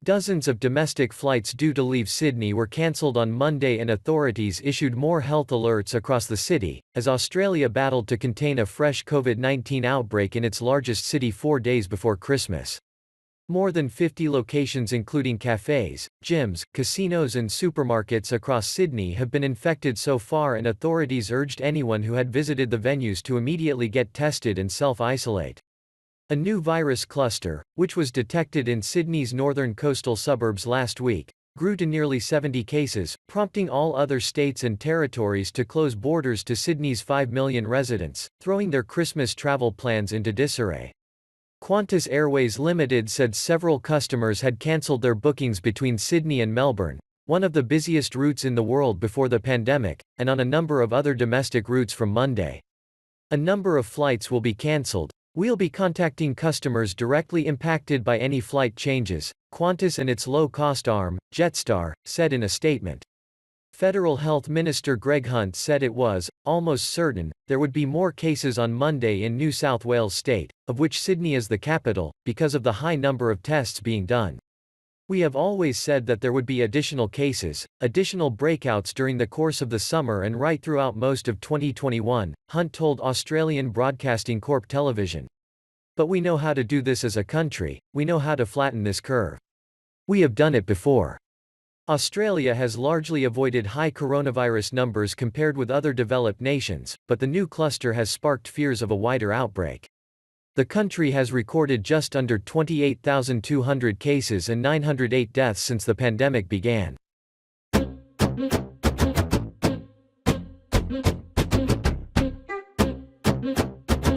Dozens of domestic flights due to leave Sydney were cancelled on Monday and authorities issued more health alerts across the city, as Australia battled to contain a fresh COVID-19 outbreak in its largest city 4 days before Christmas. More than 50 locations including cafes, gyms, casinos and supermarkets across Sydney have been infected so far, and authorities urged anyone who had visited the venues to immediately get tested and self-isolate. A new virus cluster, which was detected in Sydney's northern coastal suburbs last week, grew to nearly 70 cases, prompting all other states and territories to close borders to Sydney's 5 million residents, throwing their Christmas travel plans into disarray. Qantas Airways Ltd said several customers had cancelled their bookings between Sydney and Melbourne, one of the busiest routes in the world before the pandemic, and on a number of other domestic routes from Monday. A number of flights will be cancelled. We'll be contacting customers directly impacted by any flight changes, Qantas and its low-cost arm, Jetstar, said in a statement. Federal Health Minister Greg Hunt said it was almost certain there would be more cases on Monday in New South Wales state, of which Sydney is the capital, because of the high number of tests being done. We have always said that there would be additional cases, additional breakouts during the course of the summer and right throughout most of 2021, Hunt told Australian Broadcasting Corp television. But we know how to do this as a country, we know how to flatten this curve. We have done it before. Australia has largely avoided high coronavirus numbers compared with other developed nations, but the new cluster has sparked fears of a wider outbreak. The country has recorded just under 28,200 cases and 908 deaths since the pandemic began.